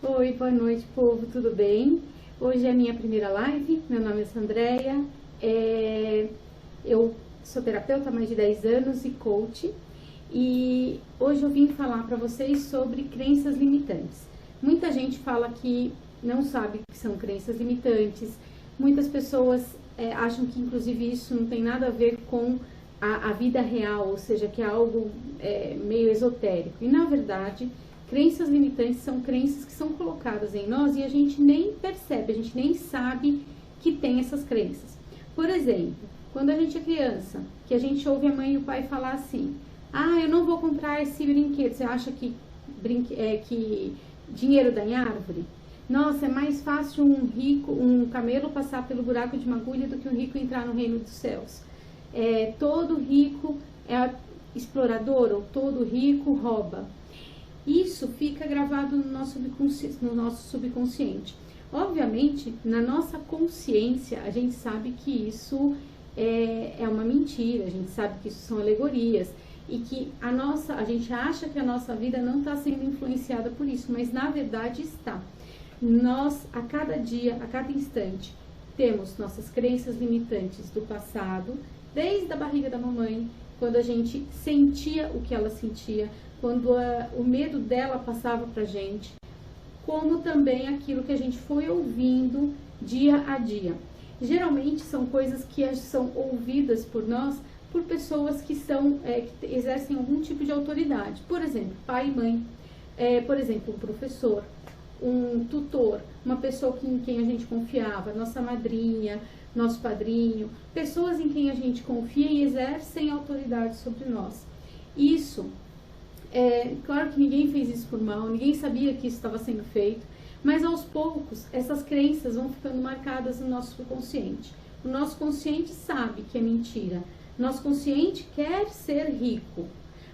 Oi, boa noite, povo, tudo bem? Hoje é a minha primeira live, meu nome é Sandreia, eu sou terapeuta há mais de 10 anos e coach, e hoje eu vim falar para vocês sobre crenças limitantes. Muita gente fala que não sabe o que são crenças limitantes, muitas pessoas acham que inclusive isso não tem nada a ver com a vida real, ou seja, que é algo meio esotérico, e na verdade crenças limitantes são crenças que são colocadas em nós e a gente nem percebe, a gente nem sabe que tem essas crenças. Por exemplo, quando a gente é criança, que a gente ouve a mãe e o pai falar assim: ah, eu não vou comprar esse brinquedo, você acha que dinheiro dá em árvore? Nossa, é mais fácil um camelo passar pelo buraco de uma agulha do que um rico entrar no reino dos céus. Todo rico é explorador, ou todo rico rouba. Isso fica gravado no nosso subconsciente. Obviamente, na nossa consciência, a gente sabe que isso é uma mentira, a gente sabe que isso são alegorias e que a gente acha que a nossa vida não está sendo influenciada por isso, mas na verdade está. Nós, a cada dia, a cada instante, temos nossas crenças limitantes do passado, desde a barriga da mamãe, quando a gente sentia o que ela sentia, quando o medo dela passava pra gente, como também aquilo que a gente foi ouvindo dia a dia. Geralmente são coisas que são ouvidas por nós, por pessoas que que exercem algum tipo de autoridade. Por exemplo, pai e mãe, por exemplo, um professor, um tutor, uma pessoa em quem a gente confiava, nossa madrinha, nosso padrinho, pessoas em quem a gente confia e exercem autoridade sobre nós. Isso claro que ninguém fez isso por mal, ninguém sabia que isso estava sendo feito, mas aos poucos essas crenças vão ficando marcadas no nosso subconsciente. O nosso consciente sabe que é mentira, o nosso consciente quer ser rico,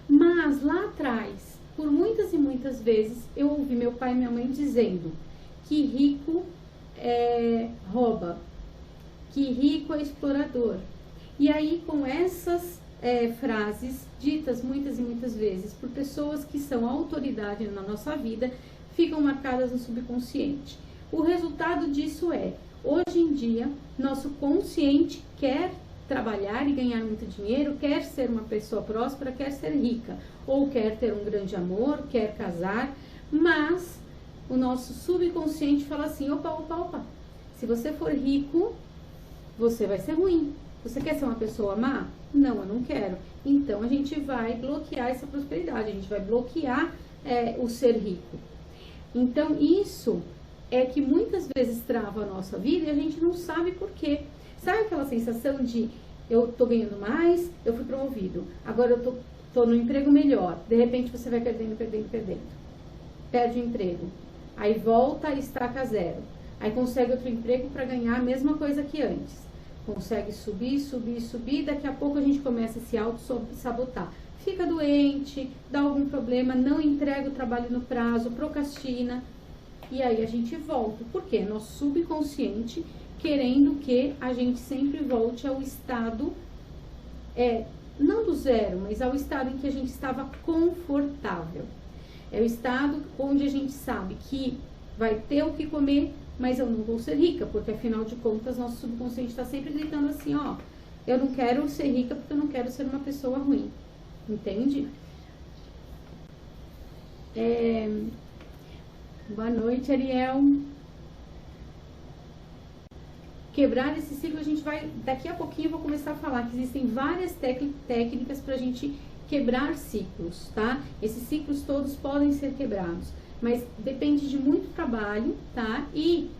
mas lá atrás, por muitas e muitas vezes, eu ouvi meu pai e minha mãe dizendo que rico rouba, que rico é explorador. E aí, com essas frases ditas muitas e muitas vezes por pessoas que são autoridade na nossa vida, ficam marcadas no subconsciente. O resultado disso hoje em dia, nosso consciente quer trabalhar e ganhar muito dinheiro, quer ser uma pessoa próspera, quer ser rica, ou quer ter um grande amor, quer casar, mas o nosso subconsciente fala assim: opa, se você for rico, você vai ser ruim. Você quer ser uma pessoa má? Não, eu não quero. Então a gente vai bloquear essa prosperidade, a gente vai bloquear o ser rico. Então isso é que muitas vezes trava a nossa vida e a gente não sabe por quê. Sabe aquela sensação de eu tô ganhando mais, eu fui promovido, agora eu tô no emprego melhor, de repente você vai perdendo, perde o emprego, aí volta e estaca zero, aí consegue outro emprego para ganhar a mesma coisa que antes. Consegue subir, daqui a pouco a gente começa a se auto-sabotar. Fica doente, dá algum problema, não entrega o trabalho no prazo, procrastina, e aí a gente volta. Por quê? Nosso subconsciente querendo que a gente sempre volte ao estado, não do zero, mas ao estado em que a gente estava confortável. É o estado onde a gente sabe que vai ter o que comer, mas eu não vou ser rica, porque afinal de contas nosso subconsciente está sempre gritando assim: ó, eu não quero ser rica porque eu não quero ser uma pessoa ruim, entende? Boa noite, Ariel. Quebrar esse ciclo, a gente vai, daqui a pouquinho eu vou começar a falar que existem várias técnicas para a gente quebrar ciclos, tá? Esses ciclos todos podem ser quebrados, mas depende de muito trabalho, tá? E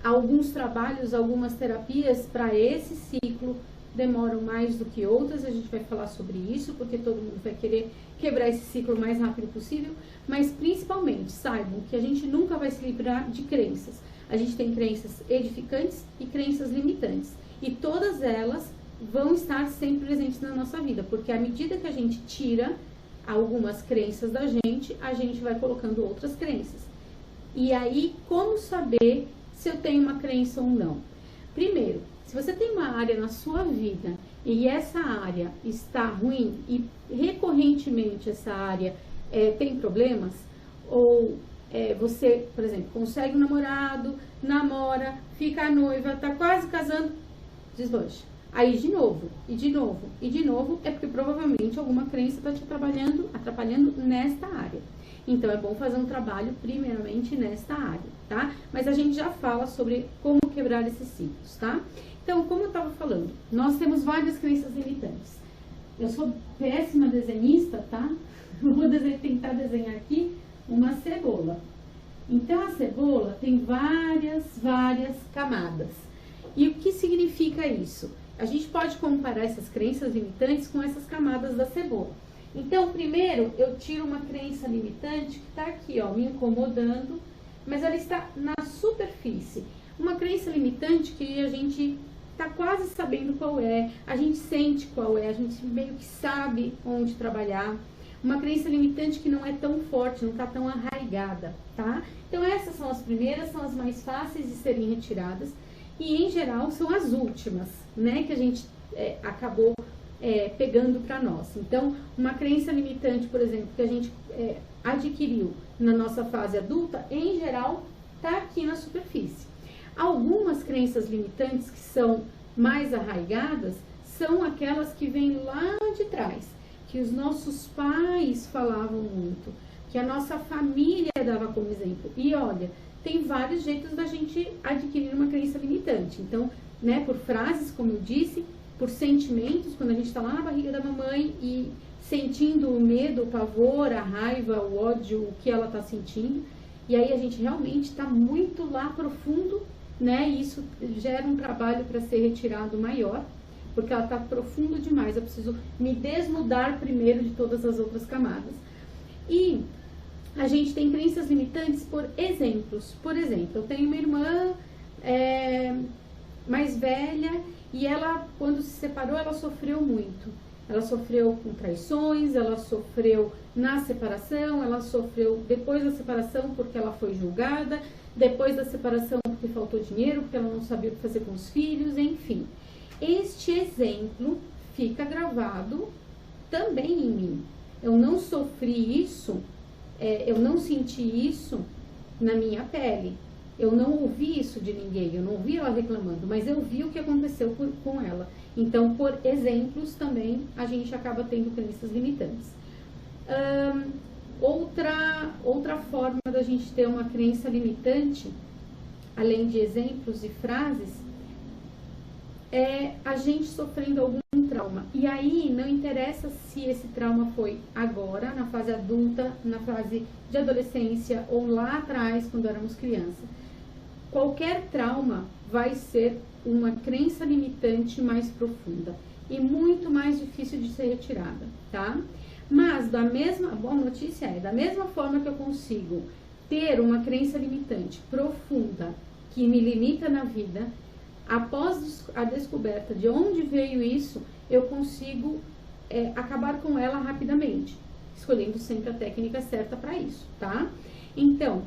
alguns trabalhos, algumas terapias para esse ciclo demoram mais do que outras, a gente vai falar sobre isso, porque todo mundo vai querer quebrar esse ciclo o mais rápido possível, mas principalmente saibam que a gente nunca vai se livrar de crenças. A gente tem crenças edificantes e crenças limitantes, e todas elas vão estar sempre presentes na nossa vida, porque à medida que a gente tira algumas crenças da gente, a gente vai colocando outras crenças. E aí, como saber se eu tenho uma crença ou não? Primeiro, se você tem uma área na sua vida e essa área está ruim e recorrentemente essa área tem problemas, ou você, por exemplo, consegue um namorado, namora, fica noiva, tá quase casando, deslancha. Aí de novo, e de novo, e de novo, é porque provavelmente alguma crença está te atrapalhando nesta área. Então é bom fazer um trabalho primeiramente nesta área, tá? Mas a gente já fala sobre como quebrar esses ciclos, tá? Então, como eu estava falando, nós temos várias crenças limitantes. Eu sou péssima desenhista, tá? Eu vou tentar desenhar aqui uma cebola. Então, a cebola tem várias camadas. E o que significa isso? A gente pode comparar essas crenças limitantes com essas camadas da cebola. Então, primeiro, eu tiro uma crença limitante que está aqui, ó, me incomodando, mas ela está na superfície. Uma crença limitante que a gente está quase sabendo qual é, a gente sente qual é, a gente meio que sabe onde trabalhar. Uma crença limitante que não é tão forte, não está tão arraigada, tá? Então, essas são as primeiras, são as mais fáceis de serem retiradas. E, em geral, são as últimas, né, que a gente acabou pegando para nós. Então, uma crença limitante, por exemplo, que a gente adquiriu na nossa fase adulta, em geral, está aqui na superfície. Algumas crenças limitantes que são mais arraigadas são aquelas que vêm lá de trás, que os nossos pais falavam muito, que a nossa família dava como exemplo. E olha, tem vários jeitos da gente adquirir uma crença limitante. Então, né, por frases, como eu disse, por sentimentos, quando a gente está lá na barriga da mamãe e sentindo o medo, o pavor, a raiva, o ódio, o que ela está sentindo. E aí a gente realmente está muito lá profundo, né? E isso gera um trabalho para ser retirado maior, porque ela está profundo demais. Eu preciso me desnudar primeiro de todas as outras camadas. E a gente tem crenças limitantes por exemplos. Por exemplo, eu tenho uma irmã mais velha e ela, quando se separou, ela sofreu muito. Ela sofreu com traições, ela sofreu na separação, ela sofreu depois da separação porque ela foi julgada, depois da separação porque faltou dinheiro, porque ela não sabia o que fazer com os filhos, enfim. Este exemplo fica gravado também em mim. Eu não sofri isso, eu não senti isso na minha pele. Eu não ouvi isso de ninguém, eu não ouvi ela reclamando, mas eu vi o que aconteceu com ela. Então, por exemplos também, a gente acaba tendo crenças limitantes. Outra forma da gente ter uma crença limitante, além de exemplos e frases, é a gente sofrendo algum trauma. E aí, não interessa se esse trauma foi agora, na fase adulta, na fase de adolescência ou lá atrás, quando éramos crianças. Qualquer trauma vai ser uma crença limitante mais profunda e muito mais difícil de ser retirada, tá? Mas boa notícia da mesma forma que eu consigo ter uma crença limitante profunda que me limita na vida, após a descoberta de onde veio isso, eu consigo acabar com ela rapidamente, escolhendo sempre a técnica certa para isso, tá? Então,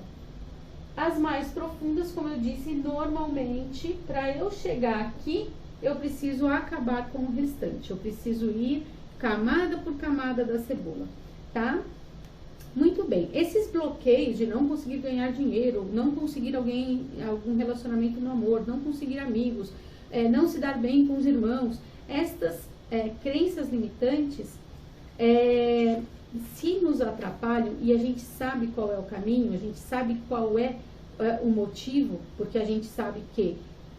as mais profundas, como eu disse, normalmente, para eu chegar aqui, eu preciso acabar com o restante. Eu preciso ir camada por camada da cebola, tá? Muito bem. Esses bloqueios de não conseguir ganhar dinheiro, não conseguir algum relacionamento no amor, não conseguir amigos, não se dar bem com os irmãos, estas crenças limitantes, se nos atrapalham e a gente sabe qual é o caminho, a gente sabe qual é o motivo, porque a gente sabe que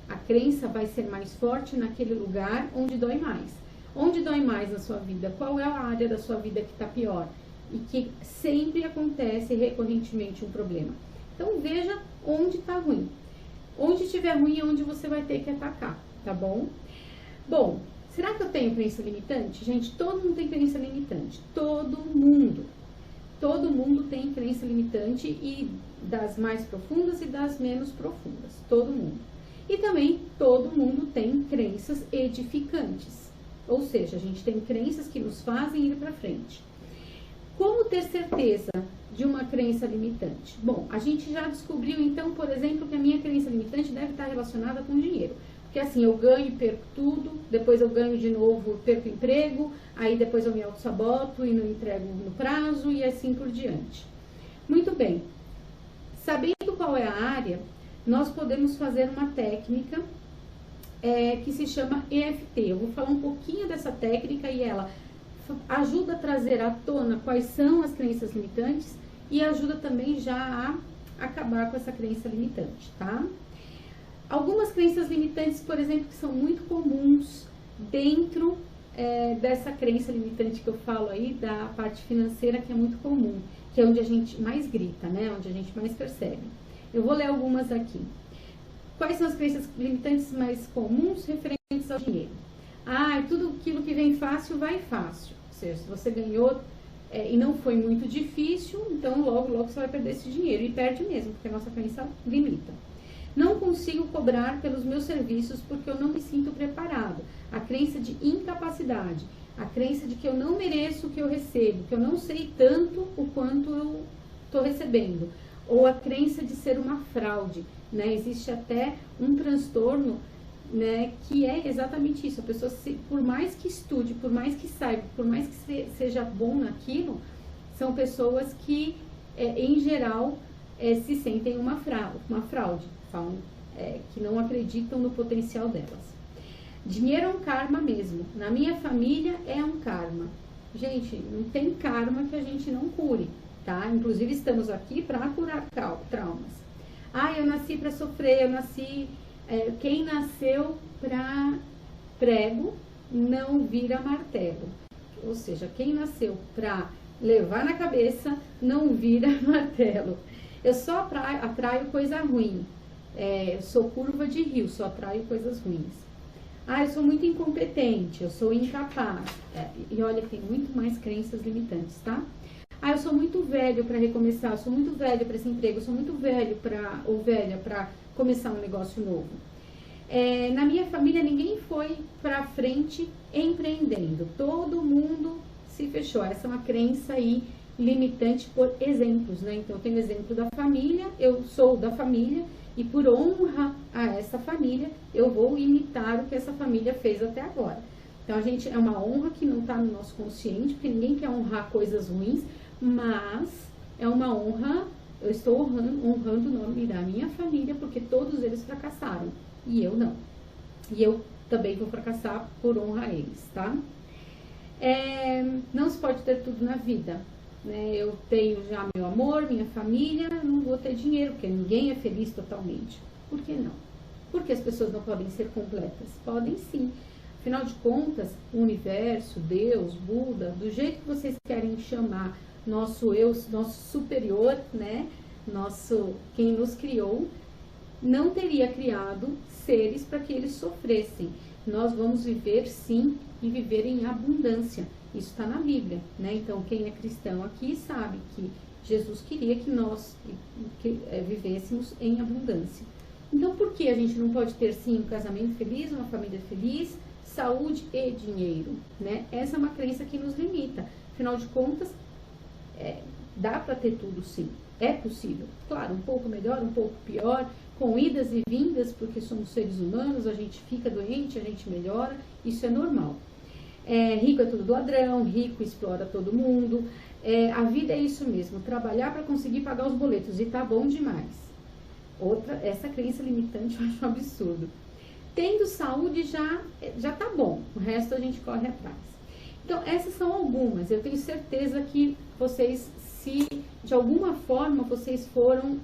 a crença vai ser mais forte naquele lugar onde dói mais. Onde dói mais na sua vida? Qual é a área da sua vida que está pior? E que sempre acontece recorrentemente um problema. Então veja onde está ruim. Onde estiver ruim é onde você vai ter que atacar, tá bom? Bom, será que eu tenho crença limitante? Gente, todo mundo tem crença limitante. Todo mundo. Todo mundo tem crença limitante, e das mais profundas e das menos profundas. Todo mundo. E também todo mundo tem crenças edificantes. Ou seja, a gente tem crenças que nos fazem ir para frente. Como ter certeza de uma crença limitante? Bom, a gente já descobriu então, por exemplo, que a minha crença limitante deve estar relacionada com dinheiro. Porque assim, eu ganho e perco tudo, depois eu ganho de novo, perco o emprego, aí depois eu me auto-saboto e não entrego no prazo e assim por diante. Muito bem. Sabendo qual é a área, nós podemos fazer uma técnica que se chama EFT. Eu vou falar um pouquinho dessa técnica e ela ajuda a trazer à tona quais são as crenças limitantes e ajuda também já a acabar com essa crença limitante, tá? Algumas crenças limitantes, por exemplo, que são muito comuns dentro dessa crença limitante que eu falo aí, da parte financeira, que é muito comum, que é onde a gente mais grita, né? Onde a gente mais percebe. Eu vou ler algumas aqui. Quais são as crenças limitantes mais comuns referentes ao dinheiro? Tudo aquilo que vem fácil, vai fácil. Ou seja, se você ganhou e não foi muito difícil, então logo você vai perder esse dinheiro. E perde mesmo, porque a nossa crença limita. Não consigo cobrar pelos meus serviços porque eu não me sinto preparado. A crença de incapacidade. A crença de que eu não mereço o que eu recebo, que eu não sei tanto o quanto eu estou recebendo. Ou a crença de ser uma fraude, né? Existe até um transtorno, né, que é exatamente isso. A pessoa, por mais que estude, por mais que saiba, por mais que seja bom naquilo, são pessoas que, em geral, se sentem uma fraude, falam, que não acreditam no potencial delas. Dinheiro é um karma mesmo. Na minha família é um karma. Gente, não tem karma que a gente não cure, tá? Inclusive estamos aqui para curar traumas. Eu nasci para sofrer, eu nasci... quem nasceu para prego não vira martelo. Ou seja, quem nasceu para levar na cabeça não vira martelo. Eu só atraio coisa ruim. Eu sou curva de rio, só atraio coisas ruins. Eu sou muito incompetente, eu sou incapaz. E olha, tem muito mais crenças limitantes, tá? Eu sou muito velho para recomeçar, eu sou muito velho para esse emprego, eu sou muito velho ou velha para começar um negócio novo. Na minha família, ninguém foi para frente empreendendo. Todo mundo se fechou. Essa é uma crença aí limitante por exemplos, né? Então, eu tenho o exemplo da família, eu sou da família, e por honra a essa família, eu vou imitar o que essa família fez até agora. Então, é uma honra que não está no nosso consciente, porque ninguém quer honrar coisas ruins, mas é uma honra, eu estou honrando o nome da minha família, porque todos eles fracassaram, e eu não. E eu também vou fracassar por honra a eles, tá? Não se pode ter tudo na vida, né? Eu tenho já meu amor, minha família, não vou ter dinheiro, porque ninguém é feliz totalmente. Por que não? Porque as pessoas não podem ser completas? Podem sim. Afinal de contas, o universo, Deus, Buda, do jeito que vocês querem chamar nosso eu, nosso superior, né? Quem nos criou, não teria criado seres para que eles sofressem. Nós vamos viver sim e viver em abundância. Isso está na Bíblia, né? Então, quem é cristão aqui sabe que Jesus queria que nós vivêssemos em abundância. Então, por que a gente não pode ter sim um casamento feliz, uma família feliz, saúde e dinheiro, né? Essa é uma crença que nos limita. Afinal de contas, dá para ter tudo sim. É possível. Claro, um pouco melhor, um pouco pior, com idas e vindas, porque somos seres humanos, a gente fica doente, a gente melhora, isso é normal. Rico é tudo ladrão, rico explora todo mundo. A vida é isso mesmo, trabalhar para conseguir pagar os boletos, e tá bom demais. Essa crença limitante eu acho um absurdo. Tendo saúde já tá bom, o resto a gente corre atrás. Então, essas são algumas. Eu tenho certeza que vocês, se de alguma forma vocês foram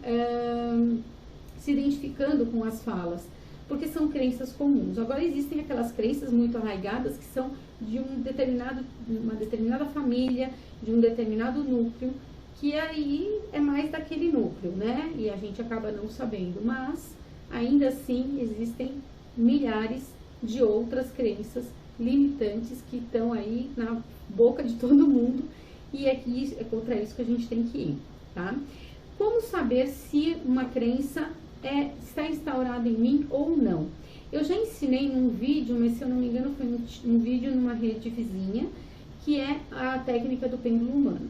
se identificando com as falas, porque são crenças comuns. Agora, existem aquelas crenças muito arraigadas que são de uma determinada família, de um determinado núcleo, que aí é mais daquele núcleo, né? E a gente acaba não sabendo, mas ainda assim existem milhares de outras crenças limitantes que estão aí na boca de todo mundo, e é contra isso que a gente tem que ir, tá? Como saber se uma crença está instaurada em mim ou não? Eu já ensinei num vídeo, mas se eu não me engano foi um vídeo numa rede vizinha, que é a técnica do pêndulo humano.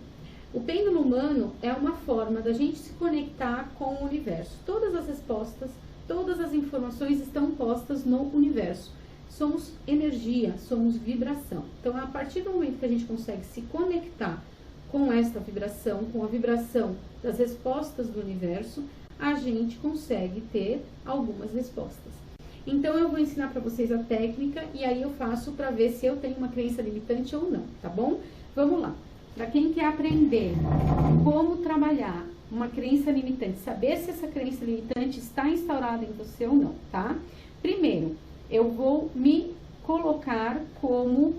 O pêndulo humano é uma forma da gente se conectar com o universo. Todas as respostas, todas as informações estão postas no universo. Somos energia, somos vibração. Então, a partir do momento que a gente consegue se conectar com esta vibração, com a vibração das respostas do universo, a gente consegue ter algumas respostas. Então, eu vou ensinar para vocês a técnica e aí eu faço para ver se eu tenho uma crença limitante ou não, tá bom? Vamos lá. Para quem quer aprender como trabalhar uma crença limitante, saber se essa crença limitante está instaurada em você ou não, tá? Primeiro, eu vou me colocar como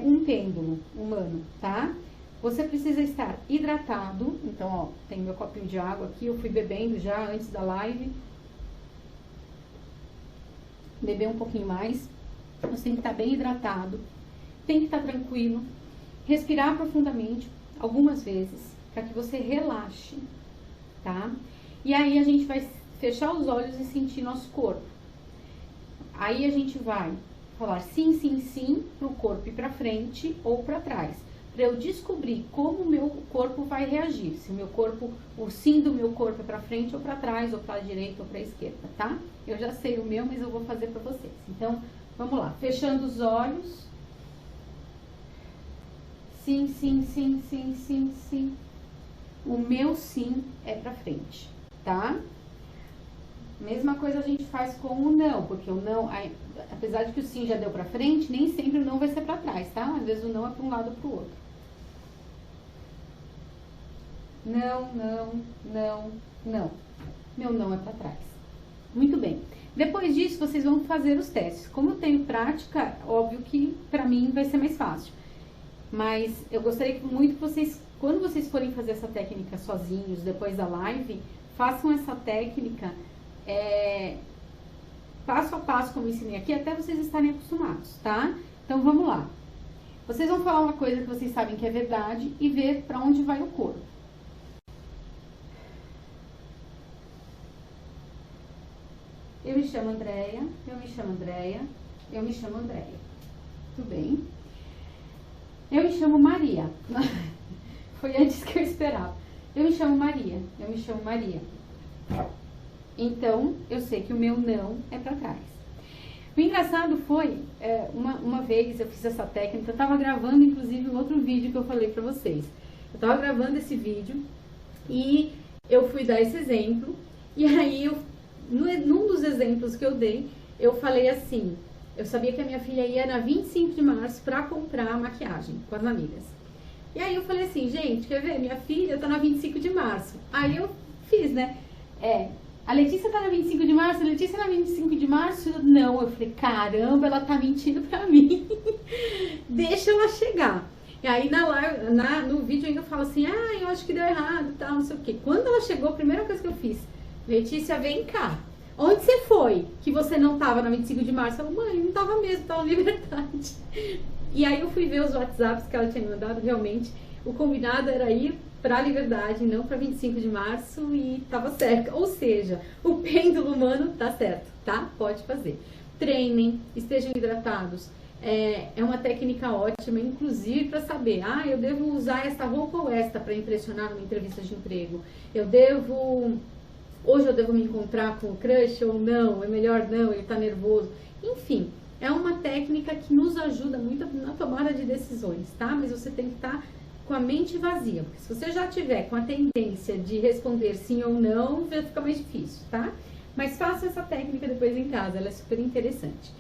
um pêndulo humano, tá? Você precisa estar hidratado. Então, ó, tem meu copinho de água aqui, eu fui bebendo já antes da live. Beber um pouquinho mais. Você tem que estar bem hidratado, tem que estar tranquilo. Respirar profundamente algumas vezes, para que você relaxe, tá? E aí a gente vai fechar os olhos e sentir nosso corpo. Aí a gente vai falar sim, sim, sim para o corpo ir para frente ou para trás, para eu descobrir como o meu corpo vai reagir. Se o sim do meu corpo é para frente ou para trás, ou para a direita ou para a esquerda, tá? Eu já sei o meu, mas eu vou fazer para vocês. Então, vamos lá. Fechando os olhos. Sim, sim, sim, sim, sim, sim. O meu sim é pra frente, tá? Mesma coisa a gente faz com o não, porque o não, apesar de que o sim já deu pra frente, nem sempre o não vai ser pra trás, tá? Às vezes o não é pra um lado ou pro outro. Não, não, não, não. Meu não é pra trás. Muito bem. Depois disso, vocês vão fazer os testes. Como eu tenho prática, óbvio que pra mim vai ser mais fácil. Mas eu gostaria muito que vocês, quando vocês forem fazer essa técnica sozinhos, depois da live, façam essa técnica passo a passo, como eu ensinei aqui, até vocês estarem acostumados, tá? Então, vamos lá. Vocês vão falar uma coisa que vocês sabem que é verdade e ver para onde vai o corpo. Eu me chamo Andréia, eu me chamo Andréia, eu me chamo Andréia. Tudo bem? Eu me chamo Maria. Foi antes que eu esperava. Eu me chamo Maria. Eu me chamo Maria. Então, eu sei que o meu não é pra trás. O engraçado foi, uma vez eu fiz essa técnica, eu tava gravando, inclusive, um outro vídeo que eu falei pra vocês. Eu tava gravando esse vídeo e eu fui dar esse exemplo. E aí, num dos exemplos que eu dei, eu falei assim... Eu sabia que a minha filha ia na 25 de março pra comprar maquiagem com as amigas. E aí eu falei assim, gente, quer ver? Minha filha tá na 25 de março. Aí eu fiz, né? A Letícia tá na 25 de março, a Letícia na 25 de março? Não, eu falei, caramba, ela tá mentindo pra mim. Deixa ela chegar. E aí no vídeo ainda eu falo assim, eu acho que deu errado e tal, não sei o quê. Quando ela chegou, a primeira coisa que eu fiz, Letícia, vem cá. Onde você foi que você não tava na 25 de março? Ela, mãe, não tava mesmo, tava na Liberdade. E aí eu fui ver os WhatsApps que ela tinha mandado, realmente, o combinado era ir pra Liberdade, não pra 25 de março e tava certo. Ou seja, o pêndulo humano tá certo, tá? Pode fazer. Treinem, estejam hidratados. É uma técnica ótima, inclusive para saber, eu devo usar esta roupa ou esta para impressionar numa entrevista de emprego. Hoje eu devo me encontrar com o crush ou não, é melhor não, ele tá nervoso. Enfim, é uma técnica que nos ajuda muito na tomada de decisões, tá? Mas você tem que estar com a mente vazia, porque se você já tiver com a tendência de responder sim ou não, vai ficar mais difícil, tá? Mas faça essa técnica depois em casa, ela é super interessante.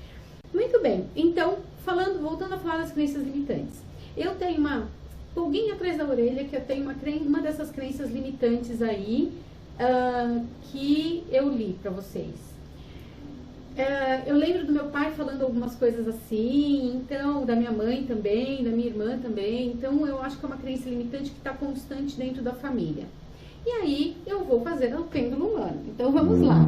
Muito bem, então, voltando a falar das crenças limitantes. Eu tenho uma pulguinha atrás da orelha, que eu tenho uma dessas crenças limitantes aí, que eu li pra vocês. Eu lembro do meu pai falando algumas coisas assim, então, da minha mãe também, da minha irmã também, então eu acho que é uma crença limitante que está constante dentro da família. E aí, eu vou fazer o pêndulo humano. Então, vamos lá.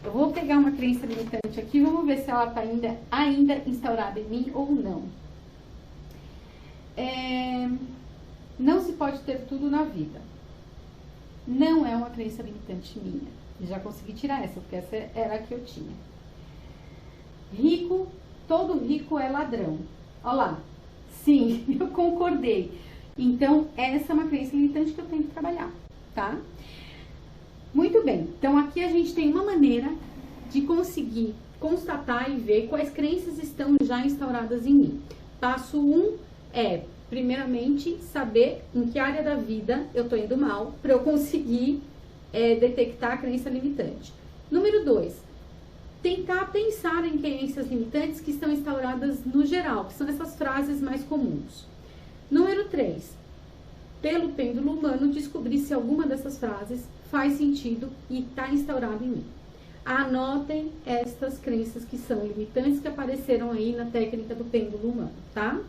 Eu vou pegar uma crença limitante aqui, vamos ver se ela está ainda instaurada em mim ou não. Não se pode ter tudo na vida. Não é uma crença limitante minha. Já consegui tirar essa, porque essa era a que eu tinha. Rico, todo rico é ladrão. Olha lá. Sim, eu concordei. Então, essa é uma crença limitante que eu tenho que trabalhar, tá? Muito bem. Então, aqui a gente tem uma maneira de conseguir constatar e ver quais crenças estão já instauradas em mim. Passo 1 é primeiramente, saber em que área da vida eu tô indo mal para eu conseguir detectar a crença limitante. Número 2, tentar pensar em crenças limitantes que estão instauradas no geral, que são essas frases mais comuns. Número 3, pelo pêndulo humano, descobrir se alguma dessas frases faz sentido e está instaurado em mim. Anotem estas crenças que são limitantes que apareceram aí na técnica do pêndulo humano, tá?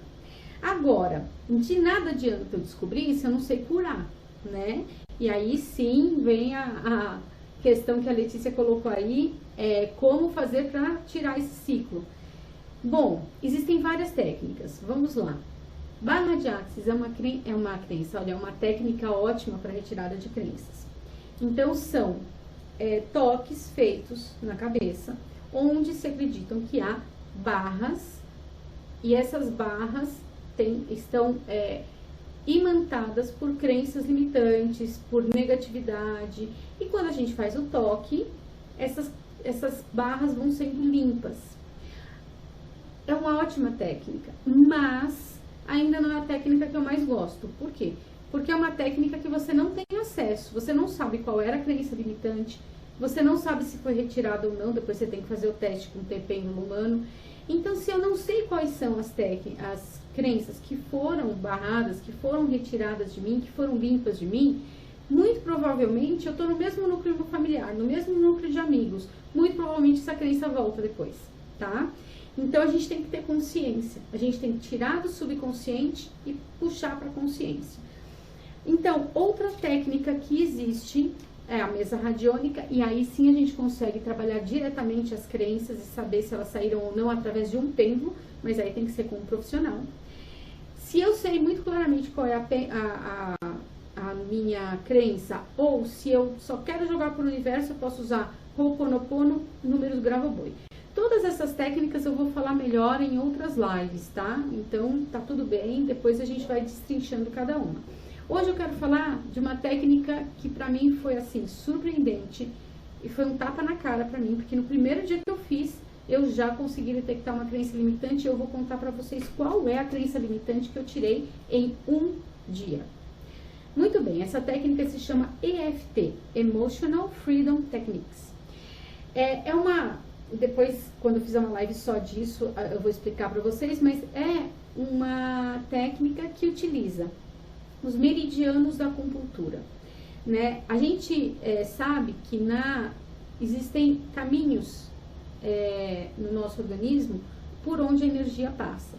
Agora, de nada adianta eu descobrir se eu não sei curar, né? E aí sim vem a questão que a Letícia colocou aí, como fazer para tirar esse ciclo. Bom, existem várias técnicas, vamos lá. Barra de Axis é uma crença, olha, é uma técnica ótima para retirada de crenças. Então, são toques feitos na cabeça, onde se acreditam que há barras, e essas barras estão imantadas por crenças limitantes, por negatividade, e quando a gente faz o toque, essas barras vão sendo limpas. É uma ótima técnica, mas ainda não é a técnica que eu mais gosto. Por quê? Porque é uma técnica que você não tem acesso, você não sabe qual era a crença limitante, você não sabe se foi retirada ou não, depois você tem que fazer o teste com o pêndulo humano. Então, se eu não sei quais são as crenças que foram barradas, que foram retiradas de mim, que foram limpas de mim, muito provavelmente eu estou no mesmo núcleo familiar, no mesmo núcleo de amigos. Muito provavelmente essa crença volta depois, tá? Então, a gente tem que ter consciência. A gente tem que tirar do subconsciente e puxar para a consciência. Então, outra técnica que existe é a mesa radiônica, e aí sim a gente consegue trabalhar diretamente as crenças e saber se elas saíram ou não através de um pêndulo, mas aí tem que ser com um profissional. Se eu sei muito claramente qual é a minha crença, ou se eu só quero jogar para o universo, eu posso usar Ho'oponopono, números Grava-Boi. Todas essas técnicas eu vou falar melhor em outras lives, tá? Então, tá tudo bem, depois a gente vai destrinchando cada uma. Hoje eu quero falar de uma técnica que pra mim foi, assim, surpreendente e foi um tapa na cara pra mim, porque no primeiro dia que eu fiz, eu já consegui detectar uma crença limitante e eu vou contar pra vocês qual é a crença limitante que eu tirei em um dia. Muito bem, essa técnica se chama EFT, Emotional Freedom Techniques. Depois, quando eu fizer uma live só disso, eu vou explicar pra vocês, mas é uma técnica que utiliza os meridianos da acupuntura, né? A gente sabe que existem caminhos no nosso organismo por onde a energia passa.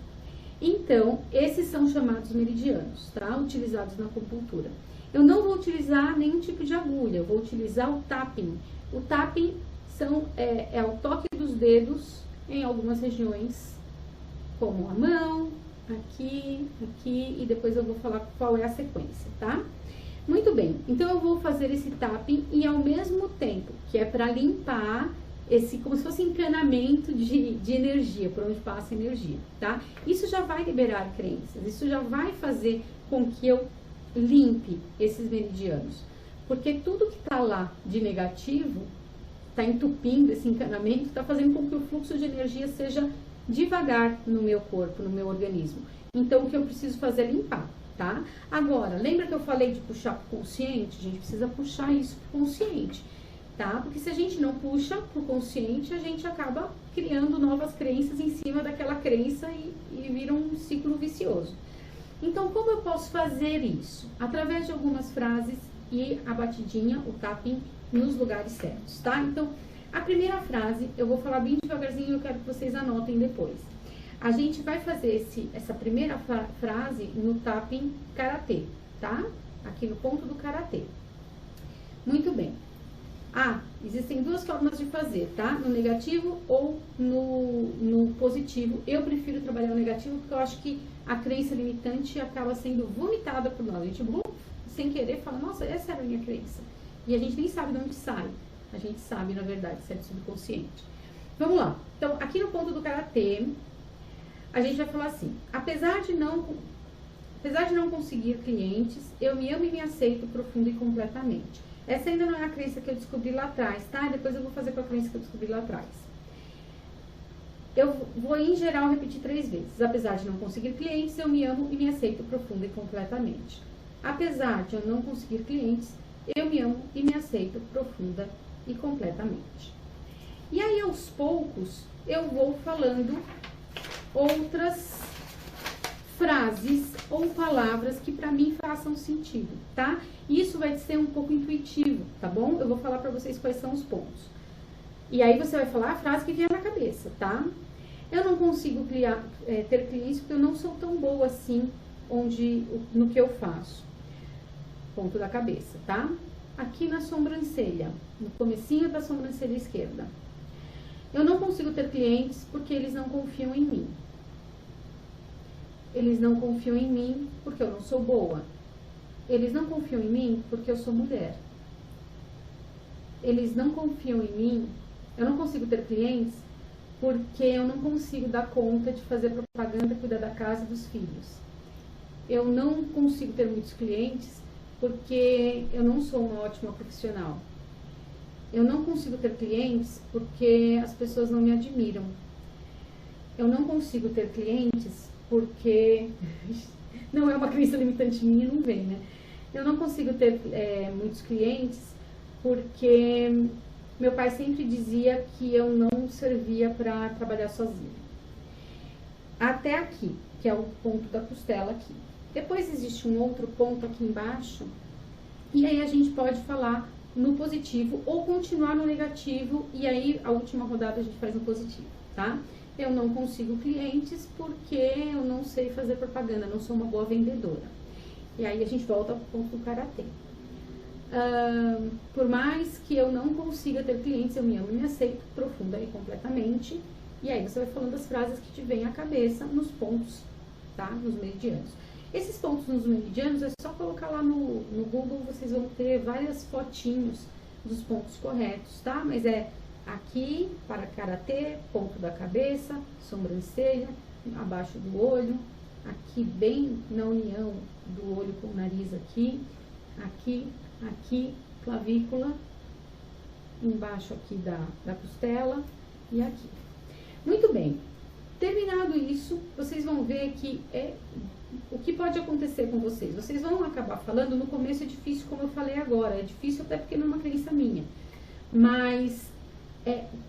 Então, esses são chamados meridianos, tá? Utilizados na acupuntura. Eu não vou utilizar nenhum tipo de agulha, eu vou utilizar o tapping. O tapping é o toque dos dedos em algumas regiões, como a mão, aqui, e depois eu vou falar qual é a sequência, tá? Muito bem, então eu vou fazer esse tapping e ao mesmo tempo que é para limpar como se fosse encanamento de energia, por onde passa a energia, tá? Isso já vai liberar crenças, isso já vai fazer com que eu limpe esses meridianos, porque tudo que tá lá de negativo, tá entupindo esse encanamento, tá fazendo com que o fluxo de energia seja devagar no meu corpo, no meu organismo. Então, o que eu preciso fazer é limpar, tá? Agora, lembra que eu falei de puxar pro consciente? A gente precisa puxar isso pro consciente, tá? Porque se a gente não puxa pro consciente, a gente acaba criando novas crenças em cima daquela crença e vira um ciclo vicioso. Então, como eu posso fazer isso? Através de algumas frases e a batidinha, o tapping, nos lugares certos, tá? Então, a primeira frase, eu vou falar bem devagarzinho e eu quero que vocês anotem depois. A gente vai fazer essa primeira frase no tapping karatê, tá? Aqui no ponto do karatê. Muito bem. Existem duas formas de fazer, tá? No negativo ou no positivo. Eu prefiro trabalhar o negativo porque eu acho que a crença limitante acaba sendo vomitada por nós. A gente, sem querer, fala, nossa, essa era a minha crença. E a gente nem sabe de onde sai. A gente sabe, na verdade, se é do subconsciente. Vamos lá. Então, aqui no ponto do karatê, a gente vai falar assim: apesar de não conseguir clientes, eu me amo e me aceito profundo e completamente. Essa ainda não é a crença que eu descobri lá atrás, tá? Depois eu vou fazer com a crença que eu descobri lá atrás. Eu vou, em geral, repetir 3 vezes. Apesar de não conseguir clientes, eu me amo e me aceito profunda e completamente. Apesar de eu não conseguir clientes, eu me amo e me aceito profunda e completamente. E aí, aos poucos, eu vou falando outras frases ou palavras que para mim façam sentido, tá? Isso vai ser um pouco intuitivo, tá bom? Eu vou falar para vocês quais são os pontos. E aí você vai falar a frase que vier na cabeça, tá? Eu não consigo ter clientes porque eu não sou tão boa assim no que eu faço. Ponto da cabeça, tá? Aqui na sobrancelha, no comecinho da sobrancelha esquerda. Eu não consigo ter clientes porque eles não confiam em mim. Eles não confiam em mim porque eu não sou boa. Eles não confiam em mim porque eu sou mulher. Eles não confiam em mim. Eu não consigo ter clientes porque eu não consigo dar conta de fazer propaganda, cuidar da casa e dos filhos. Eu não consigo ter muitos clientes porque eu não sou uma ótima profissional. Eu não consigo ter clientes porque as pessoas não me admiram. Eu não consigo ter clientes porque... Não é uma crença limitante minha, não vem, né? Eu não consigo ter muitos clientes porque meu pai sempre dizia que eu não servia para trabalhar sozinha. Até aqui, que é o ponto da costela aqui. Depois existe um outro ponto aqui embaixo, e aí a gente pode falar no positivo ou continuar no negativo, e aí a última rodada a gente faz no positivo, tá? Eu não consigo clientes porque eu não sei fazer propaganda, não sou uma boa vendedora. E aí a gente volta ao ponto do karatê. Por mais que eu não consiga ter clientes, eu me amo e me aceito profunda e completamente. E aí você vai falando as frases que te vêm à cabeça nos pontos, tá? Nos meridianos. Esses pontos nos meridianos é só colocar lá no Google, vocês vão ter várias fotinhos dos pontos corretos, tá? Mas é aqui para karatê, ponto da cabeça, sobrancelha, abaixo do olho, aqui bem na união do olho com o nariz aqui, aqui, clavícula, embaixo aqui da costela e aqui. Muito bem, terminado isso, vocês vão ver que o que pode acontecer com vocês. Vocês vão acabar falando, no começo é difícil, como eu falei agora, é difícil até porque não é uma crença minha, mas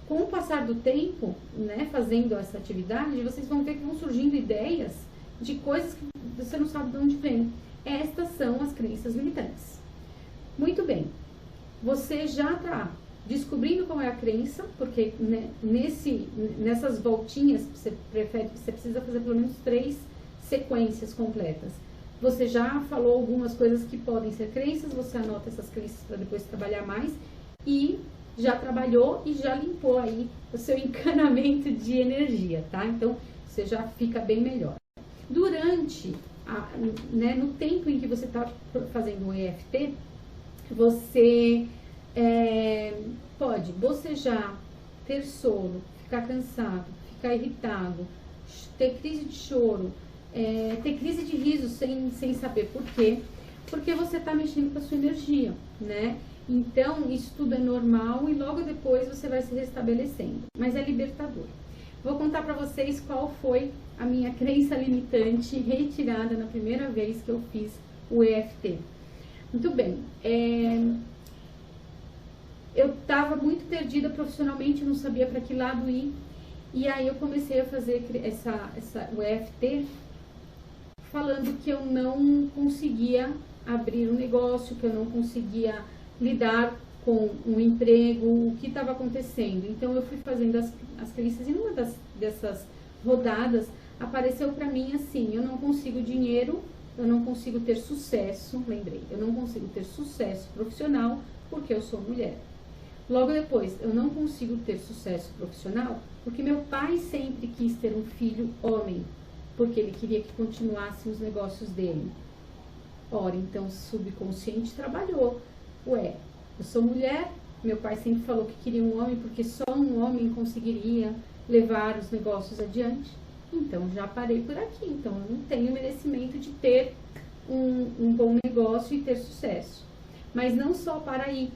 com o passar do tempo, né, fazendo essa atividade, vocês vão ver que vão surgindo ideias de coisas que você não sabe de onde vem. Estas são as crenças limitantes. Muito bem, você já está descobrindo qual é a crença, porque né, nessas voltinhas você precisa fazer pelo menos 3 sequências completas. Você já falou algumas coisas que podem ser crenças, você anota essas crenças para depois trabalhar mais e já trabalhou e já limpou aí o seu encanamento de energia, tá? Então, você já fica bem melhor. Durante, no tempo em que você está fazendo o EFT, você pode bocejar, ter sono, ficar cansado, ficar irritado, ter crise de choro, ter crise de riso sem saber por quê, porque você está mexendo com a sua energia, né? Então, isso tudo é normal e logo depois você vai se restabelecendo, mas é libertador. Vou contar para vocês qual foi a minha crença limitante retirada na primeira vez que eu fiz o EFT. Muito bem, eu estava muito perdida profissionalmente, não sabia para que lado ir, e aí eu comecei a fazer o EFT falando que eu não conseguia abrir um negócio, que eu não conseguia lidar com um emprego, o que estava acontecendo. Então eu fui fazendo as crenças, e numa dessas rodadas apareceu para mim assim: eu não consigo dinheiro, eu não consigo ter sucesso, lembrei, eu não consigo ter sucesso profissional porque eu sou mulher. Logo depois, eu não consigo ter sucesso profissional porque meu pai sempre quis ter um filho homem, porque ele queria que continuassem os negócios dele. Ora, então o subconsciente trabalhou. Ué, eu sou mulher, meu pai sempre falou que queria um homem porque só um homem conseguiria levar os negócios adiante. Então, já parei por aqui. Então, eu não tenho merecimento de ter um bom negócio e ter sucesso. Mas não só para aí.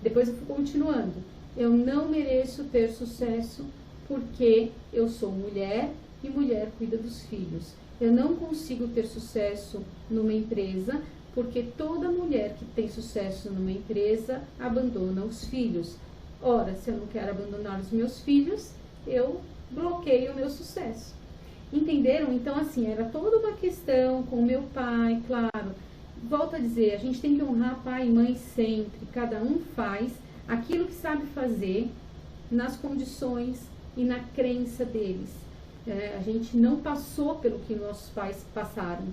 Depois eu fui continuando. Eu não mereço ter sucesso porque eu sou mulher e mulher cuida dos filhos. Eu não consigo ter sucesso numa empresa porque toda mulher que tem sucesso numa empresa abandona os filhos. Ora, se eu não quero abandonar os meus filhos, eu bloqueio o meu sucesso. Entenderam? Então, assim, era toda uma questão com o meu pai, claro. Volto a dizer, a gente tem que honrar pai e mãe sempre. Cada um faz aquilo que sabe fazer nas condições e na crença deles. A gente não passou pelo que nossos pais passaram.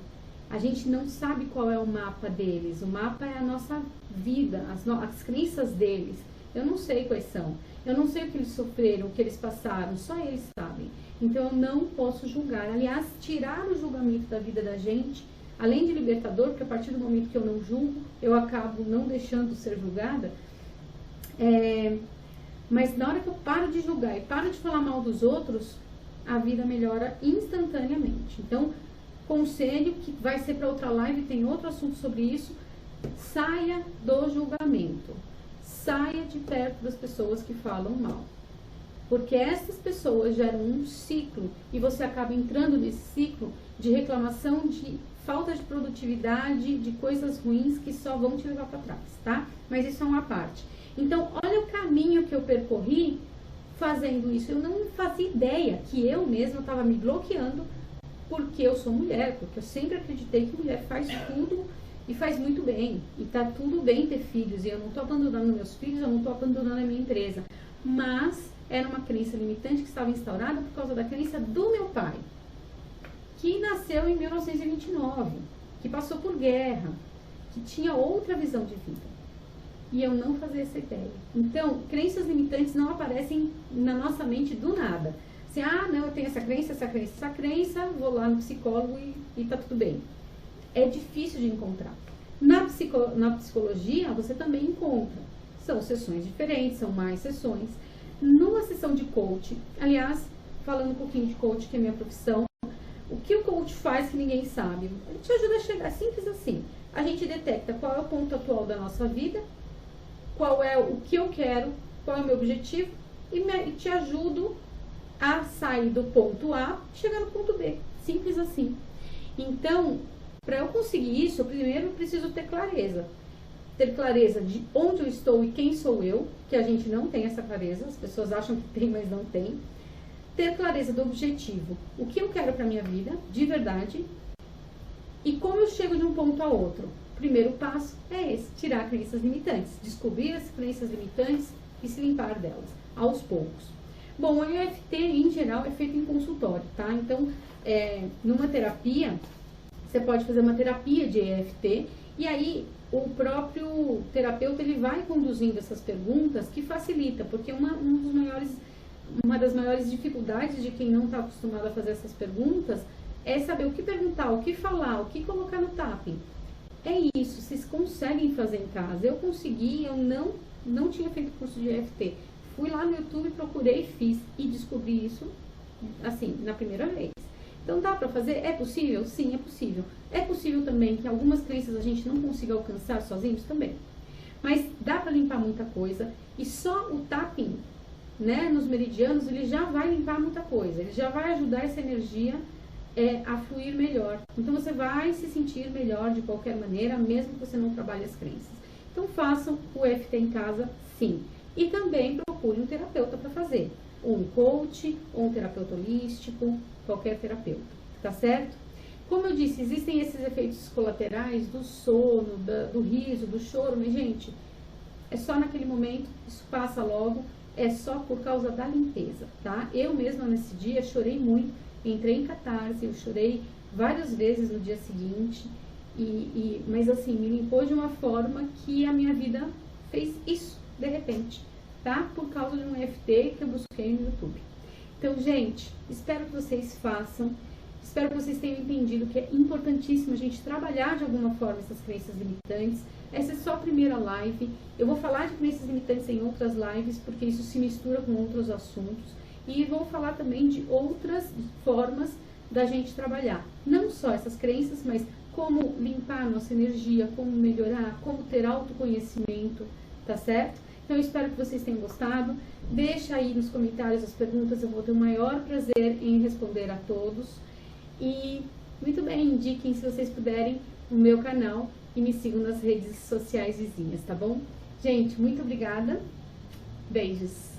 A gente não sabe qual é o mapa deles. O mapa é a nossa vida, as crenças deles. Eu não sei quais são. Eu não sei o que eles sofreram, o que eles passaram. Só eles sabem. Então, eu não posso julgar. Aliás, tirar o julgamento da vida da gente, além de libertador, porque a partir do momento que eu não julgo, eu acabo não deixando ser julgada. Mas na hora que eu paro de julgar e paro de falar mal dos outros, a vida melhora instantaneamente. Então, conselho que vai ser para outra live, tem outro assunto sobre isso. Saia do julgamento. Saia de perto das pessoas que falam mal. Porque essas pessoas geram um ciclo e você acaba entrando nesse ciclo de reclamação, de falta de produtividade, de coisas ruins que só vão te levar para trás, tá? Mas isso é uma parte. Então, olha o caminho que eu percorri fazendo isso. Eu não fazia ideia que eu mesma estava me bloqueando porque eu sou mulher, porque eu sempre acreditei que mulher faz tudo e faz muito bem. E tá tudo bem ter filhos, e eu não tô abandonando meus filhos, eu não tô abandonando a minha empresa. Mas era uma crença limitante que estava instaurada por causa da crença do meu pai, que nasceu em 1929, que passou por guerra, que tinha outra visão de vida. E eu não fazia essa ideia. Então, crenças limitantes não aparecem na nossa mente do nada. Assim, não, eu tenho essa crença, vou lá no psicólogo e tá tudo bem. É difícil de encontrar. Na psicologia, você também encontra. São sessões diferentes, são mais sessões. Numa sessão de coach, aliás, falando um pouquinho de coach, que é minha profissão, o que o coach faz que ninguém sabe? Ele te ajuda a chegar, simples assim. A gente detecta qual é o ponto atual da nossa vida, qual é o que eu quero, qual é o meu objetivo, e te ajudo a sair do ponto A e chegar no ponto B. Simples assim. Então, para eu conseguir isso, eu primeiro preciso ter clareza. Ter clareza de onde eu estou e quem sou eu, que a gente não tem essa clareza, as pessoas acham que tem, mas não tem. Ter clareza do objetivo, o que eu quero para minha vida, de verdade, e como eu chego de um ponto a outro. O primeiro passo é esse, tirar crenças limitantes, descobrir as crenças limitantes e se limpar delas, aos poucos. Bom, o EFT, em geral, é feito em consultório, tá? Então, numa terapia, você pode fazer uma terapia de EFT, e aí o próprio terapeuta, ele vai conduzindo essas perguntas, que facilita, porque uma das maiores dificuldades de quem não está acostumado a fazer essas perguntas é saber o que perguntar, o que falar, o que colocar no tapping. É isso, vocês conseguem fazer em casa. Eu consegui, eu não tinha feito curso de EFT. Fui lá no YouTube, procurei, fiz e descobri isso, assim, na primeira vez. Então, dá pra fazer? É possível? Sim, é possível. É possível também que algumas crenças a gente não consiga alcançar sozinhos também. Mas dá pra limpar muita coisa. E só o tapping, né, nos meridianos, ele já vai limpar muita coisa. Ele já vai ajudar essa energia a fluir melhor. Então, você vai se sentir melhor de qualquer maneira, mesmo que você não trabalhe as crenças. Então, façam o EFT em casa, sim. E também procure um terapeuta para fazer. Ou um coach, ou um terapeuta holístico, qualquer terapeuta, tá certo? Como eu disse, existem esses efeitos colaterais do sono, do riso, do choro, mas, gente, é só naquele momento, isso passa logo, é só por causa da limpeza, tá? Eu mesma, nesse dia, chorei muito, entrei em catarse, eu chorei várias vezes no dia seguinte, mas assim, me limpou de uma forma que a minha vida fez isso, de repente, tá? Por causa de um EFT que eu busquei no YouTube. Então, gente, espero que vocês façam, espero que vocês tenham entendido que é importantíssimo a gente trabalhar de alguma forma essas crenças limitantes. Essa é só a primeira live, eu vou falar de crenças limitantes em outras lives, porque isso se mistura com outros assuntos, e vou falar também de outras formas da gente trabalhar, não só essas crenças, mas como limpar a nossa energia, como melhorar, como ter autoconhecimento, tá certo? Então eu espero que vocês tenham gostado. Deixa aí nos comentários as perguntas, eu vou ter o maior prazer em responder a todos. E muito bem, indiquem, se vocês puderem, o meu canal e me sigam nas redes sociais vizinhas, tá bom? Gente, muito obrigada. Beijos.